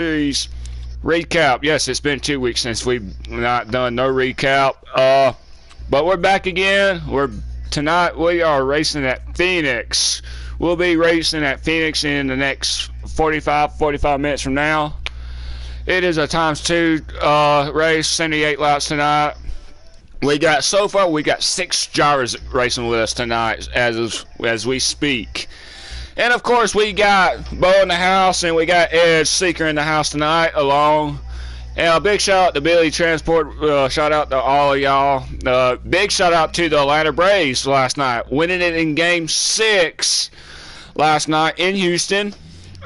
Series recap. Yes, it's been 2 weeks since we've not done no recap. But we're back again. Tonight we are racing at Phoenix. We'll be racing at Phoenix in the next 45 minutes from now. It is a ×2 race, 78 laps tonight. So far we got 6 drivers racing with us tonight as we speak. And of course we got Bo in the house and we got Ed Seeker in the house tonight along. And a big shout out to Billy Transport. Shout out to all of y'all. Big shout out to the Atlanta Braves last night, winning it in Game 6 last night in Houston.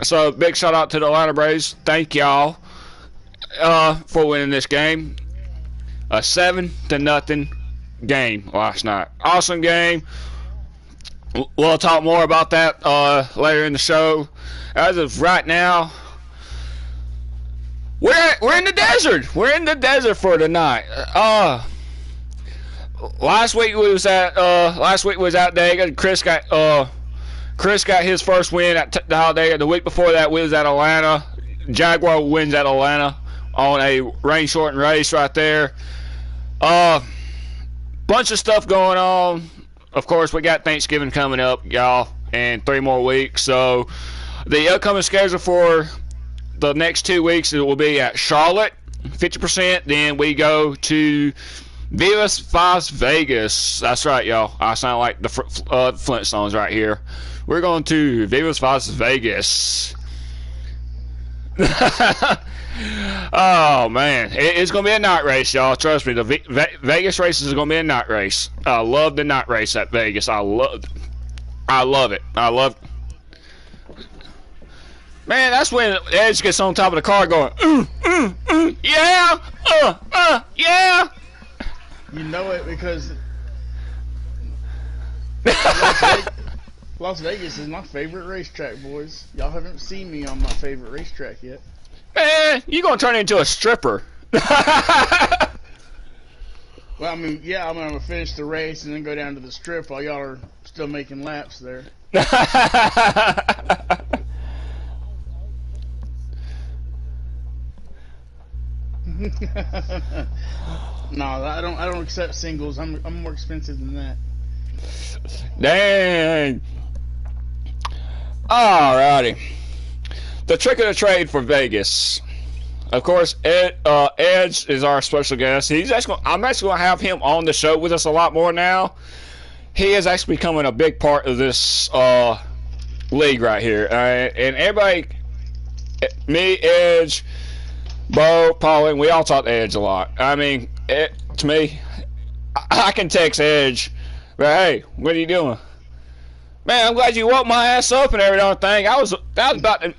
So big shout out to the Atlanta Braves. Thank y'all for winning this game. A 7-0 game last night. Awesome game. We'll talk more about that later in the show. As of right now, we're in the desert. We're in the desert for tonight. Last week was at Dega. Chris got his first win at Talladega. The week before that, we was at Atlanta. Jaguar wins at Atlanta on a rain-shortened race right there. Bunch of stuff going on. Of course, we got Thanksgiving coming up, y'all, in 3 more weeks. So the upcoming schedule for the next 2 weeks, it will be at Charlotte, 50%. Then we go to Las Vegas. That's right, y'all. I sound like the Flintstones right here. We're going to Las Vegas. Oh man, it's gonna be a night race, y'all. Trust me, the Vegas races is gonna be a night race. I love the night race at Vegas. I love it. Man, that's when Edge gets on top of the car going, yeah, yeah. You know it because Las Vegas is my favorite racetrack, boys. Y'all haven't seen me on my favorite racetrack yet. Man, you gonna turn into a stripper. Well, I mean, yeah, I'm gonna finish the race and then go down to the strip while y'all are still making laps there. No, I don't accept singles. I'm more expensive than that. Dang. Alrighty. The trick of the trade for Vegas. Of course, Edge is our special guest. I'm actually going to have him on the show with us a lot more now. He is actually becoming a big part of this league right here. And everybody, me, Edge, Bo, Pauline, we all talk to Edge a lot. I mean, to me, I can text Edge, but hey, what are you doing? Man, I'm glad you woke my ass up and everything. I was about to.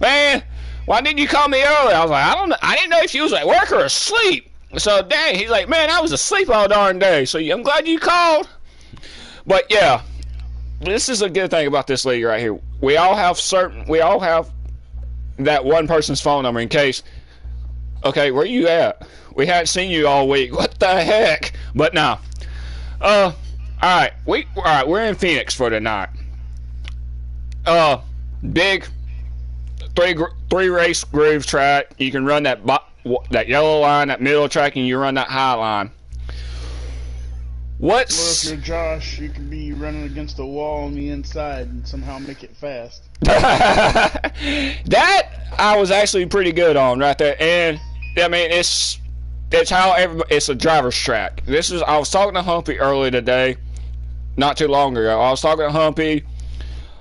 Man, why didn't you call me earlier? I was like, I don't know. I didn't know if you was at work or asleep. So, dang, he's like, man, I was asleep all darn day. So, I'm glad you called. But yeah, this is a good thing about this league right here. We all have that one person's phone number in case. Okay, where you at? We hadn't seen you all week. What the heck? But now, Alright, we're in Phoenix for tonight. Big 3 race groove track. You can run that yellow line, that middle track, and you run that high line. Well, if you're Josh, you can be running against the wall on the inside and somehow make it fast. That I was actually pretty good on right there, and I mean it's a driver's track. I was talking to Humpy earlier today. Not too long ago, I was talking to Humpy,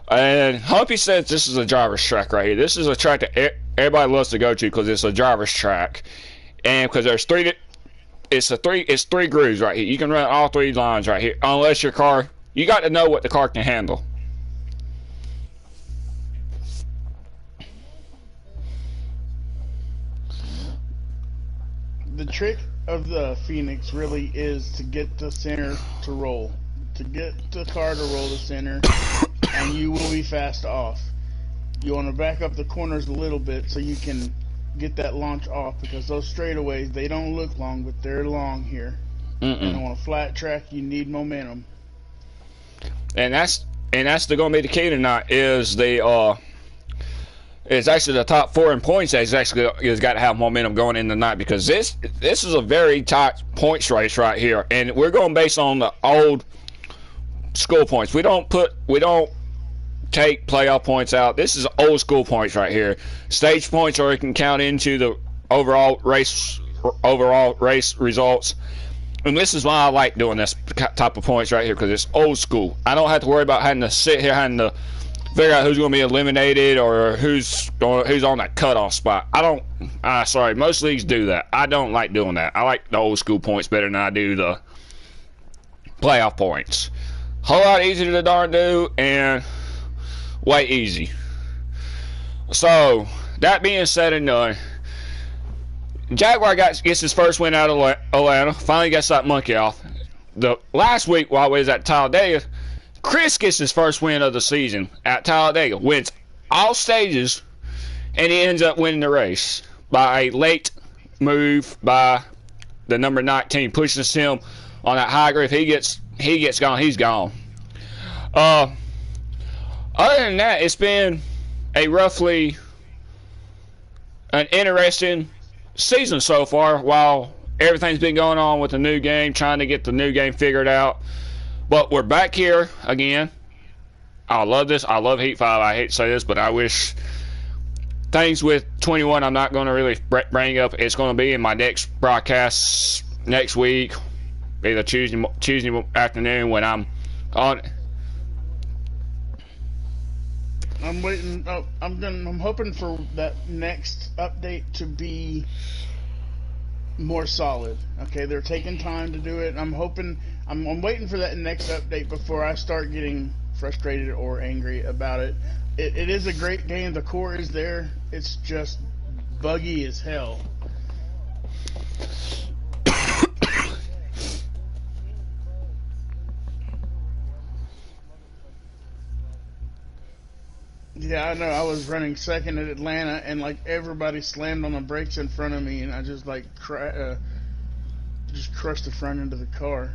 and Humpy says this is a driver's track right here. This is a track that everybody loves to go to because it's a driver's track, and because there's 3 grooves right here. You can run all 3 lines right here, unless your car. You got to know what the car can handle. The trick of the Phoenix really is to get the center to roll. To get the car to roll the center, and you will be fast off. You want to back up the corners a little bit so you can get that launch off, because those straightaways, they don't look long, but they're long here. And on a flat track, you need momentum. And that's going to be the key tonight. Is is actually the top 4 in points. Has actually has got to have momentum going in the night, because this is a very tight points race right here, and we're going based on the old school points. We don't take playoff points out. This is old school points right here. Stage points, or it can count into the overall race results. And this is why I like doing this type of points right here, because it's old school. I don't have to worry about having to sit here having to figure out who's going to be eliminated or who's on that cutoff spot. Sorry, most leagues do that. I don't like doing that. I like the old school points better than I do the playoff points. Whole lot easier to darn do, and way easy. So that being said and done, Jaguar gets his first win out of Atlanta. Finally gets that monkey off. The last week while we was at Talladega, Chris gets his first win of the season at Talladega. Wins all stages, and he ends up winning the race by a late move by the number 19, pushes him on that high grade. If he gets gone, he's gone. Other than that, it's been a roughly an interesting season so far, while everything's been going on with the new game, trying to get the new game figured out. But we're back here again. I love this. I love Heat 5. I hate to say this, but I wish things with 21 I'm not going to really bring up. It's going to be in my next broadcast next week, either Tuesday afternoon when I'm on. I'm waiting. I'm hoping for that next update to be more solid. Okay, they're taking time to do it. I'm waiting for that next update before I start getting frustrated or angry about it. It is a great game. The core is there. It's just buggy as hell. Yeah, I know. I was running second at Atlanta, and like everybody slammed on the brakes in front of me, and I just like just crushed the front end of the car.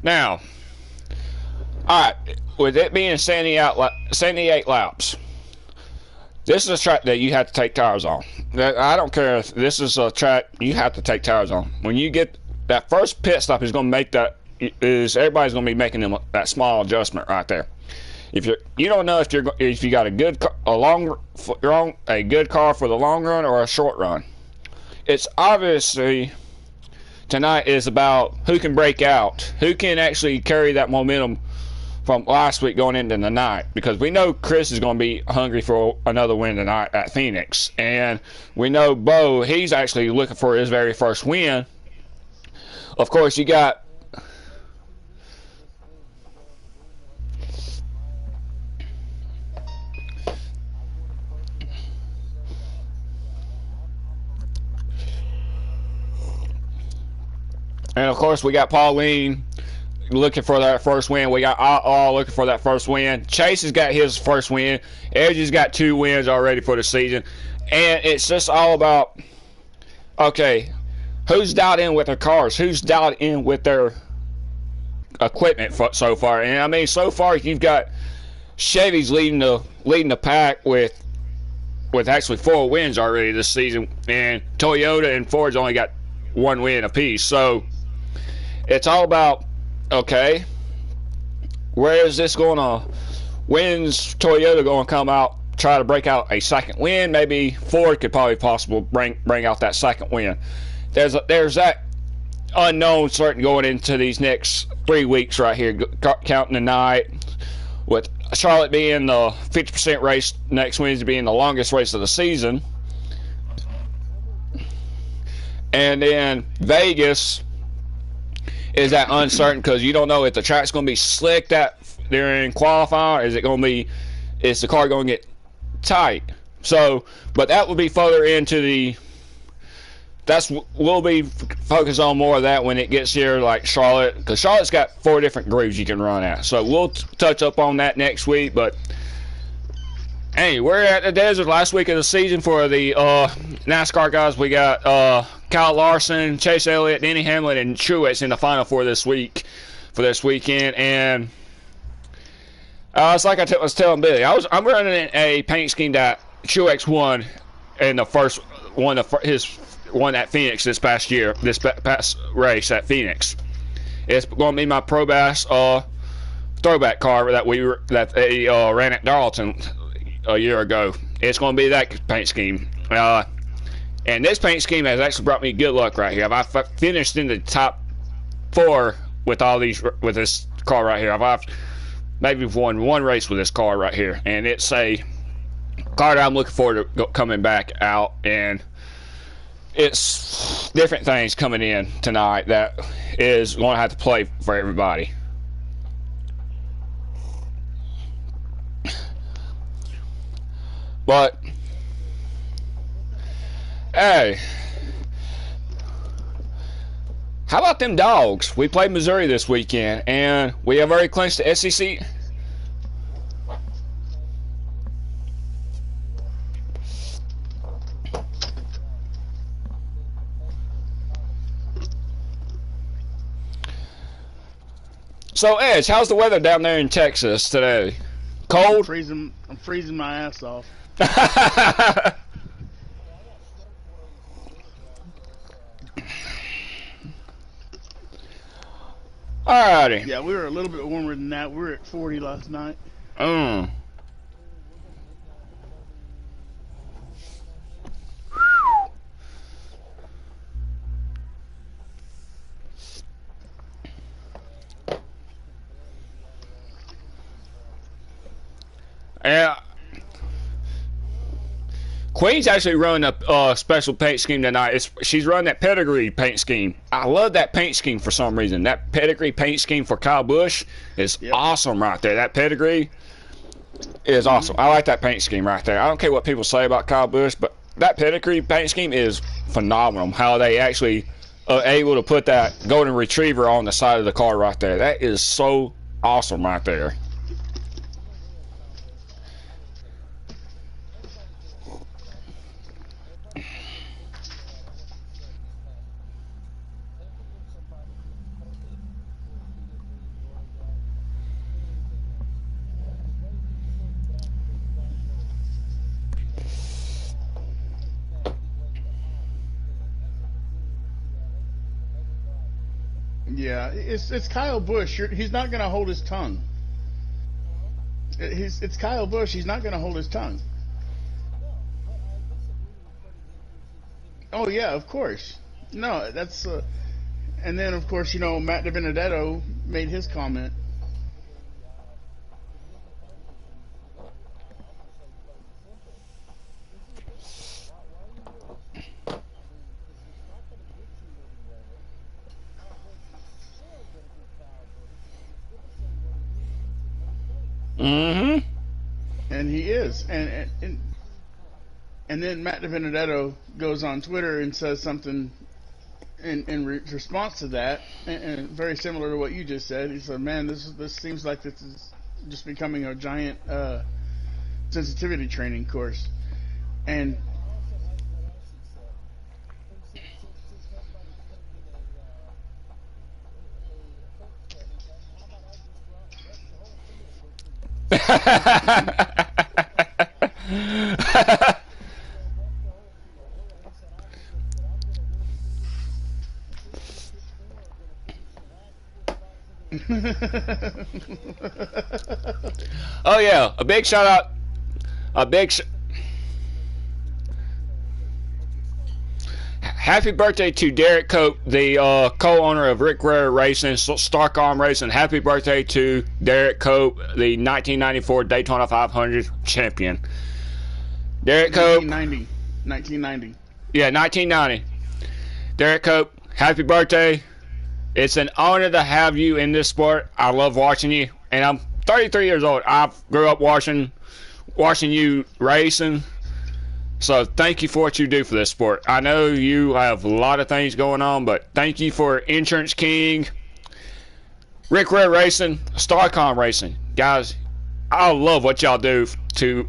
Now, all right, with it being 78 laps, this is a track that you have to take tires on. I don't care if this is a track you have to take tires on. When you get that first pit stop, is going to make everybody's going to be making that small adjustment right there. If you don't know if you got a good car for the long run or a short run. It's obviously tonight is about who can break out, who can actually carry that momentum from last week going into the night, because we know Chris is going to be hungry for another win tonight at Phoenix, and we know Bo, he's actually looking for his very first win. Of course, you got and of course we got Pauline looking for that first win. We got all looking for that first win. Chase has got his first win. Edge has got 2 wins already for the season. And it's just all about, okay, who's dialed in with their cars? Who's dialed in with their equipment so far? And I mean, so far you've got Chevy's leading the pack with actually 4 wins already this season, and Toyota and Ford's only got 1 win apiece. So it's all about, okay, where is this going to? When's Toyota going to come out, try to break out a second win? Maybe Ford could possibly bring out that second win. There's that unknown certain going into these next 3 weeks right here, counting the night, with Charlotte being the 50% race next Wednesday, being the longest race of the season, and then Vegas is that uncertain, because you don't know if the track's going to be slick during qualifying, or is the car going to get tight? So, but that will be further into we'll be focused on more of that when it gets here, like Charlotte, because Charlotte's got 4 different grooves you can run at. So we'll touch up on that next week. But hey, we're at the desert last week of the season for the NASCAR guys. We got Kyle Larson, Chase Elliott, Denny Hamlin, and Truex in the final for this weekend. And It's like was telling Billy. I'm running a paint scheme that Truex won in the first one of his one at Phoenix this past year. This past race at Phoenix. It's going to be my Pro Bass throwback car that they ran at Darlington a year ago. It's going to be that paint scheme. And this paint scheme has actually brought me good luck right here. I've finished in the top 4 with this car right here. I've maybe won one race with this car right here, and it's a car that I'm looking forward to coming back out, and it's different things coming in tonight that is going to have to play for everybody. But hey, how about them dogs? We played Missouri this weekend, and we have already clinched the SEC. So, Edge, how's the weather down there in Texas today? Cold? I'm freezing my ass off. Alrighty. Yeah, we were a little bit warmer than that. We were at 40 last night. Yeah. Queen's actually running a special paint scheme tonight. She's running that pedigree paint scheme. I love that paint scheme for some reason. That pedigree paint scheme for Kyle Busch is awesome right there. That pedigree is awesome. I like that paint scheme right there. I don't care what people say about Kyle Busch, but that pedigree paint scheme is phenomenal. How they actually are able to put that golden retriever on the side of the car right there. That is so awesome right there. Yeah, it's Kyle Busch. He's not going to hold his tongue. It's Kyle Busch. He's not going to hold his tongue. Oh yeah, of course. No, that's and then of course Matt DiBenedetto made his comment. Mm-hmm. And he is, and then Matt DiBenedetto goes on Twitter and says something in response to that, and very similar to what you just said. He said, "Man, this seems like this is just becoming a giant sensitivity training course," and oh yeah, a big shout out, happy birthday to Derek Cope, the co-owner of Rick Ware Racing, Starcom Racing. Happy birthday to Derek Cope, the 1994 Daytona 500 champion. Derek Cope. 1990. Yeah, 1990. Derek Cope, happy birthday. It's an honor to have you in this sport. I love watching you, and I'm 33 years old. I grew up watching you racing. So thank you for what you do for this sport. I know you have a lot of things going on, but thank you for Insurance King, Rick Ware Racing, Starcom Racing. Guys, I love what y'all do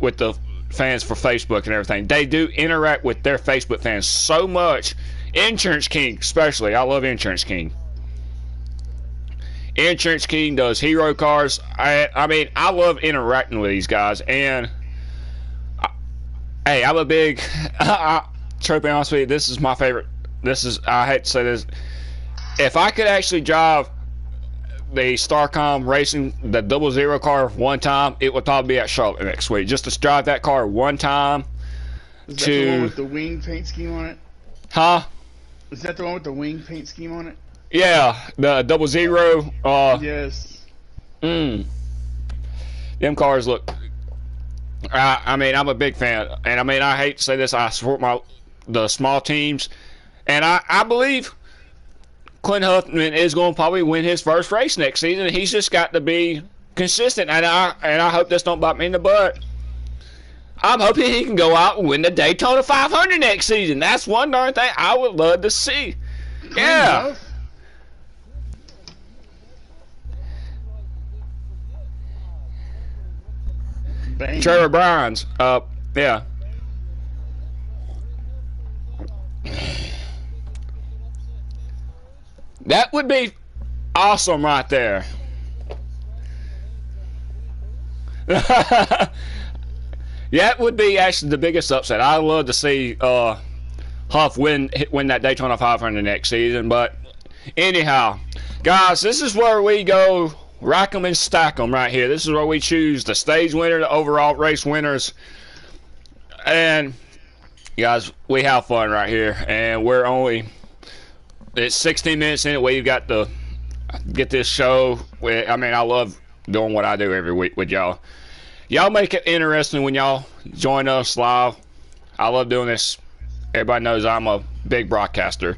with the fans for Facebook and everything. They do interact with their Facebook fans so much. Insurance King especially. I love Insurance King. Insurance King does hero cars. I mean, I love interacting with these guys. And hey, I'm a big. To be honest with you, this is my favorite. I hate to say this. If I could actually drive the Starcom Racing, the 00 car one time, it would probably be at Charlotte next week. Just to drive that car one time. Is that the one with the wing paint scheme on it? Huh? Is that the one with the wing paint scheme on it? Yeah, the 00. Yes. Them cars look. I mean, I'm a big fan, and I mean, I hate to say this. I support the small teams, and I believe Clint Huffman is going to probably win his first race next season. He's just got to be consistent, and I hope this don't bite me in the butt. I'm hoping he can go out and win the Daytona 500 next season. That's one darn thing I would love to see. Yeah. Bang. Trevor Bryan's yeah. That would be awesome right there. That would be actually the biggest upset. I'd love to see Huff win that Daytona 500 next season. But anyhow, guys, this is where we go rack them and stack them right here. This is where we choose the stage winner, the overall race winners. And, guys, we have fun right here. And it's 16 minutes in it. We've got to get this show. I mean, I love doing what I do every week with y'all. Y'all make it interesting when y'all join us live. I love doing this. Everybody knows I'm a big broadcaster.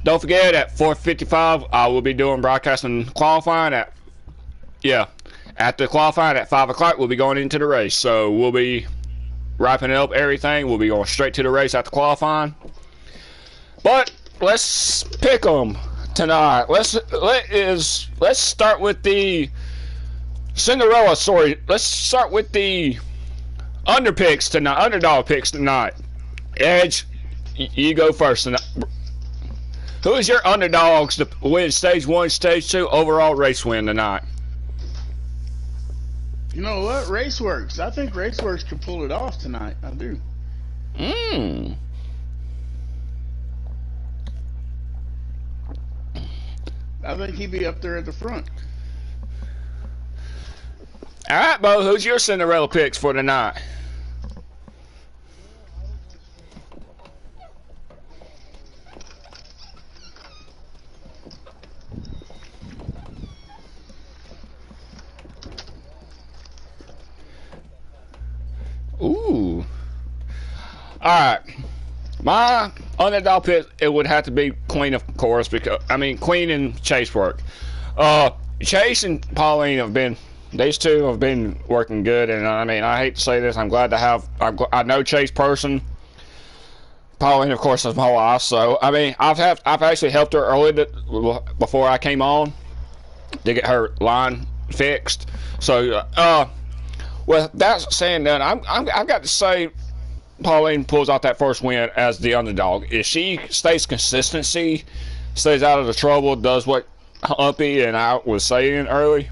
Don't forget, at 4:55, I will be doing broadcasting qualifying after qualifying at 5 o'clock, we'll be going into the race. So we'll be wrapping up everything. We'll be going straight to the race after qualifying. But let's pick them tonight. Let's start with the Cinderella story. Let's start with the underdog picks tonight. Edge, you go first tonight. Who is your underdogs to win stage 1, stage 2 overall race win tonight? You know what? Raceworks. I think Raceworks could pull it off tonight. I do. I think he'd be up there at the front. All right, Bo. Who's your Cinderella picks for tonight? Ooh. All right. My underdog pick, it would have to be Queen, of course, because Queen and Chase work. Chase and Pauline these two have been working good, and I hate to say this, I'm glad to have. I know Chase person. Pauline, of course, is my wife. So I've actually helped her early before I came on to get her line fixed. So with that saying done, I've got to say Pauline pulls out that first win as the underdog. If she stays consistency, stays out of the trouble, does what Humpy and I was saying early,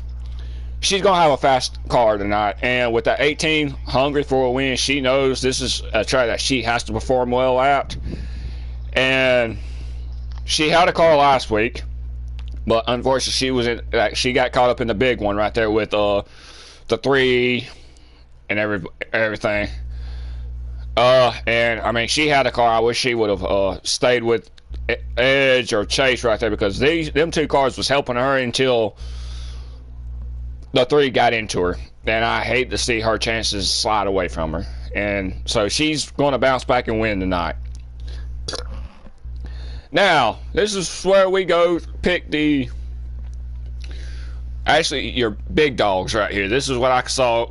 she's going to have a fast car tonight. And with that 18 hungry for a win, she knows this is a track that she has to perform well at. And she had a car last week, but unfortunately she got caught up in the big one right there with the 3 and everything. And she had a car. I wish she would have stayed with Edge or Chase right there, because them two cars was helping her until the 3 got into her. And I hate to see her chances slide away from her. And so she's going to bounce back and win tonight. Now, this is where we go pick your big dogs right here. This is what I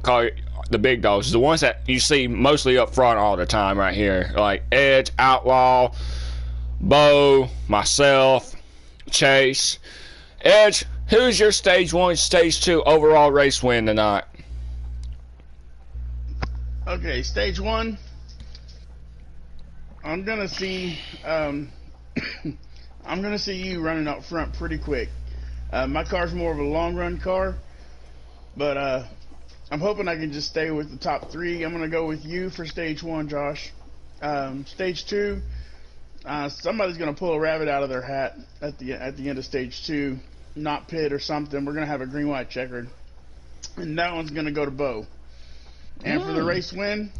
call the big dogs, the ones that you see mostly up front all the time right here, like Edge, Outlaw, Bo, myself, Chase. Edge, who's your stage 1, stage 2 overall race win tonight? Okay, stage 1. I'm gonna see you running up front pretty quick. My car's more of a long run car, but I'm hoping I can just stay with the top three. I'm gonna go with you for stage one, Josh. Stage two, somebody's gonna pull a rabbit out of their hat at the end of stage two, not pit or something. We're gonna have a green white checkered, and that one's gonna go to Bo. And for the race win,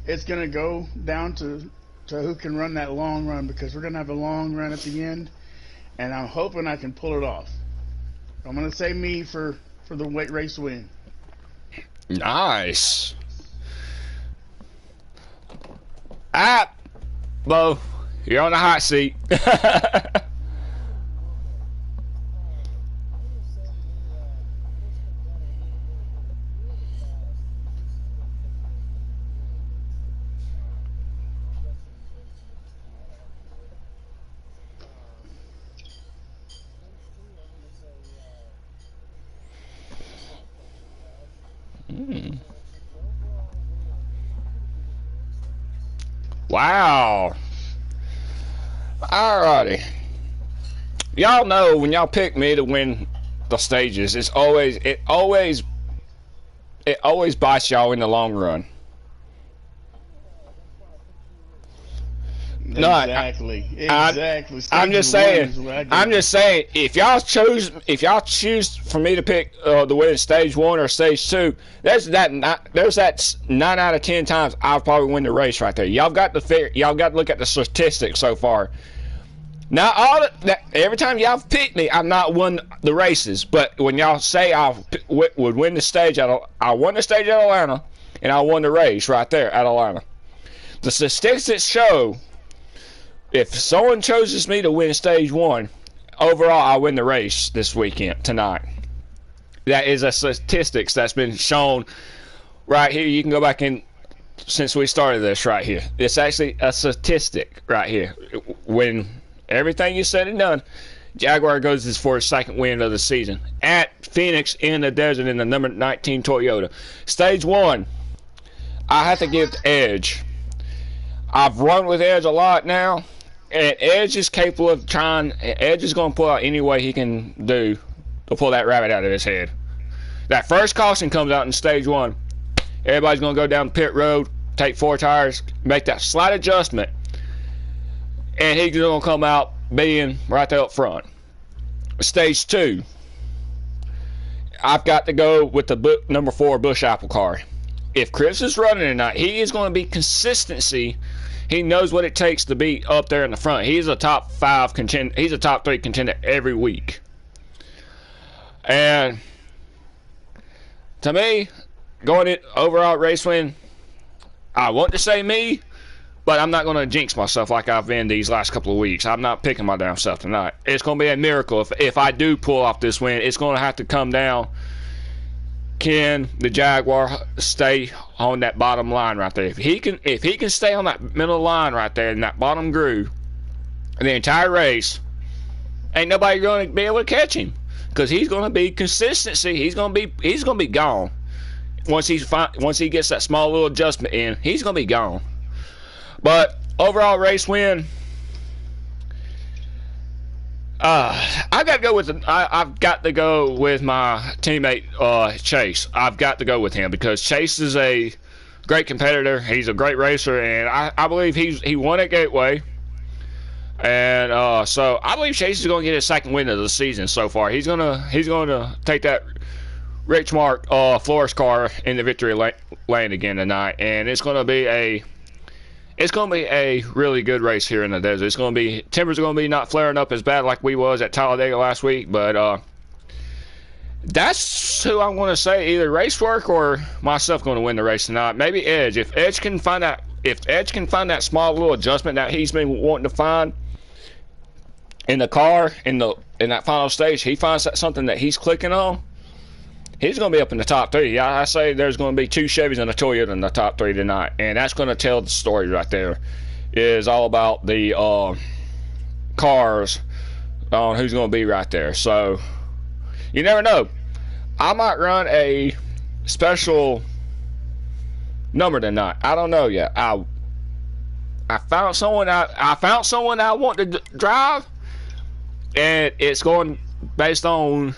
it's gonna go down to who can run that long run, because we're gonna have a long run at the end, and I'm hoping I can pull it off. I'm gonna say me for the race win. Nice. Ah, Bo, you're on the hot seat. Wow. Alrighty. Y'all know when y'all pick me to win the stages, it always bites y'all in the long run. No, Exactly. Exactly. I'm Stage just one saying. is what I I'm do. just saying. If y'all choose for me to pick the win stage one or stage two, there's that 9 out of 10 times I'll probably win the race right there. Y'all got to look at the statistics so far. Now every time y'all pick me, I've not won the races. But when y'all say I would win the stage, I won the stage at Atlanta, and I won the race right there at Atlanta. The statistics show, if someone chooses me to win stage one, overall I win the race this weekend, tonight. That is a statistics that's been shown right here. You can go back in since we started this right here. It's actually a statistic right here. When everything is said and done, Jaguar goes for his second win of the season at Phoenix in the desert in the number 19 Toyota. Stage one, I have to give to Edge. I've run with Edge a lot now, and Edge is capable of Edge is going to pull out any way he can do to pull that rabbit out of his head. That first caution comes out in stage one. Everybody's going to go down the pit road, take 4 tires, make that slight adjustment, and he's going to come out being right there up front. Stage two, I've got to go with the number 4 Busch Apple car. If Chris is running tonight, he is going to be consistency. He knows what it takes to be up there in the front. He's a top 5 contender. He's a top 3 contender every week. And to me, going in overall race win, I want to say me, but I'm not going to jinx myself like I've been these last couple of weeks. I'm not picking my damn self tonight. It's going to be a miracle. If I do pull off this win, it's going to have to come down. Can the Jaguar stay on that bottom line right there? If he can stay on that middle line right there in that bottom groove the entire race, ain't nobody going to be able to catch him, because he's going to be consistency. He's going to be gone once he gets that small little adjustment in. He's going to be gone. But overall race win, I've got to go with my teammate Chase. I've got to go with him because Chase is a great competitor. He's a great racer, and I believe he won at Gateway, and so I believe Chase is going to get his second win of the season so far. He's going to take that Rich Mark Flores car in the victory lane again tonight, and it's going to be a really good race here in the desert. Timbers are going to be not flaring up as bad like we was at Talladega last week, but that's who I want to say, either Racework or myself, going to win the race tonight. Maybe Edge. If Edge can find that small little adjustment that he's been wanting to find in the car in that final stage, he finds that something that he's clicking on, he's going to be up in the top 3. I say there's going to be 2 Chevys and a Toyota in the top 3 tonight, and that's going to tell the story right there. Is all about the cars on who's going to be right there. So you never know. I might run a special number tonight. I don't know yet. I found someone I want to drive, and it's going based on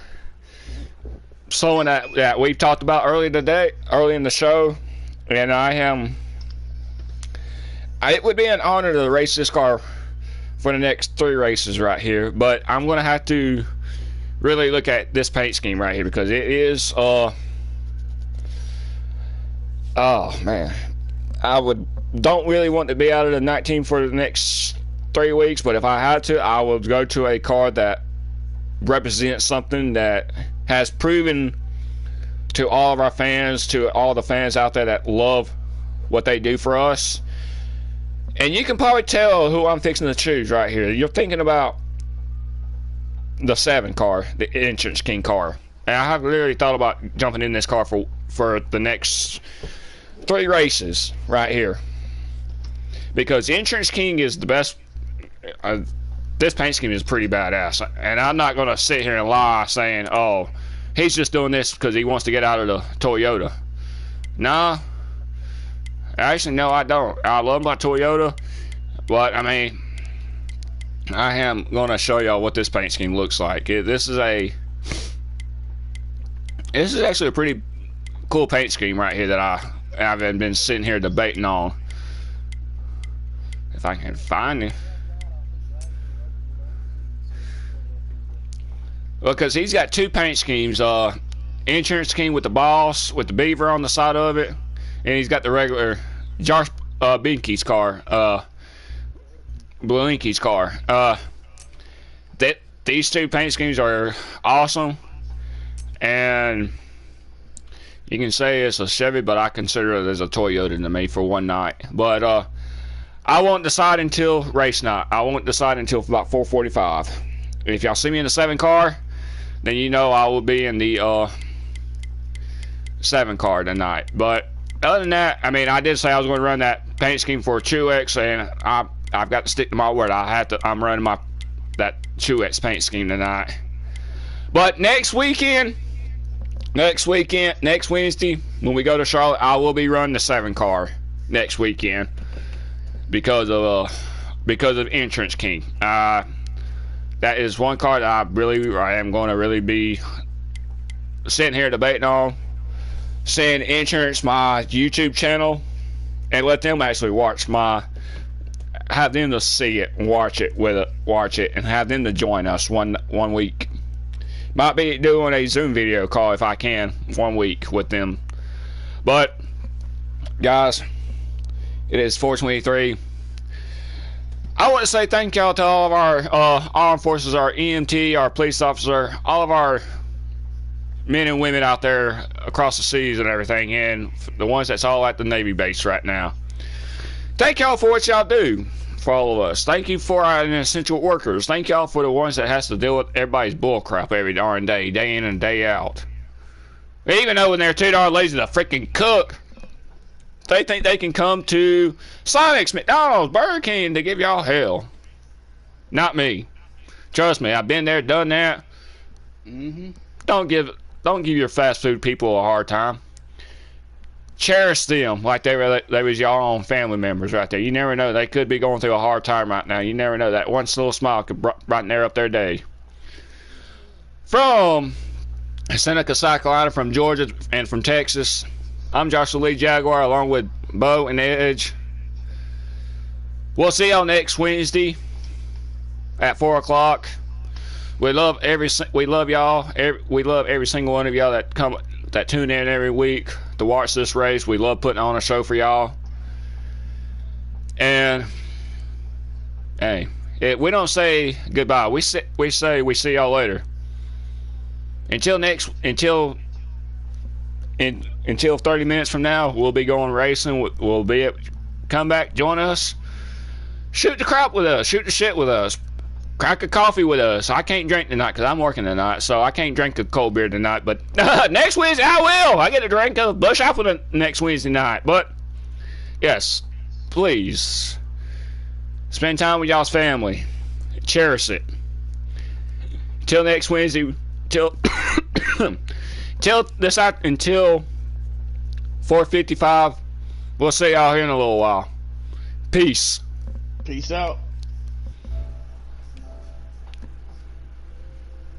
someone that we've talked about early in the show, and it would be an honor to race this car for the next 3 races right here, but I'm going to have to really look at this paint scheme right here, because it is oh man, don't really want to be out of the 19 for the next 3 weeks, but if I had to, I would go to a car that represents something that has proven to all of our fans, to all the fans out there that love what they do for us. And you can probably tell who I'm fixing to choose right here. You're thinking about the 7 car, the Insurance King car. And I have literally thought about jumping in this car for the next 3 races right here, because Insurance King is the best. This paint scheme is pretty badass, and I'm not going to sit here and lie saying, oh, he's just doing this because he wants to get out of the Toyota. Nah, actually, no, I don't. I love my Toyota, but I mean, I am going to show y'all what this paint scheme looks like. This is actually a pretty cool paint scheme right here that I've been sitting here debating on. If I can find it. Because he's got 2 paint schemes. Insurance King with the boss, with the beaver on the side of it. And he's got the regular Josh Binky's car. Blinky's car. These 2 paint schemes are awesome. And you can say it's a Chevy, but I consider it as a Toyota to me for one night. But I won't decide until race night. I won't decide until about 4:45. If y'all see me in the 7 car, then you know I will be in the 7 car tonight. But other than that, I mean, I did say I was going to run that paint scheme for Truex, and I've got to stick to my word. I'm running that Truex paint scheme tonight. But next Wednesday, when we go to Charlotte, I will be running the 7 car next weekend because of Insurance King. That is one car that I am going to really be sitting here debating on. Send Insurance my YouTube channel and let them actually have them to see it and watch it, and have them to join us one week. Might be doing a Zoom video call if I can 1 week with them. But guys, it is 4:23. I want to say thank y'all to all of our armed forces, our EMT, our police officer, all of our men and women out there across the seas and everything, and the ones that's all at the Navy base right now. Thank y'all for what y'all do for all of us. Thank you for our essential workers. Thank y'all for the ones that has to deal with everybody's bullcrap every darn day in and day out. Even though when they're $2 lazy to freaking cook, they think they can come to Sonic's, McDonald's, Burger King to give y'all hell. Not me. Trust me, I've been there, done that. Don't give your fast food people a hard time. Cherish them like they was y'all own family members right there. You never know, they could be going through a hard time right now. You never know, that one little smile could brighten up their day. From Seneca, South Carolina, from Georgia, and from Texas, I'm joshualeejaguar along with Bo and Edge. We'll see y'all next Wednesday at 4 o'clock. We love y'all. We love every single one of y'all that tune in every week to watch this race. We love putting on a show for y'all. And hey, we don't say goodbye. We say we see y'all later. Until 30 minutes from now, we'll be going racing. Come back, join us, shoot the crap with us, shoot the shit with us, crack a coffee with us. I can't drink tonight because I'm working tonight, so I can't drink a cold beer tonight. But next Wednesday I will. I get to drink a busch apple next Wednesday night. But yes, please spend time with y'all's family. Cherish it. Till next Wednesday. Until 4:55. We'll see y'all here in a little while. Peace. Peace out.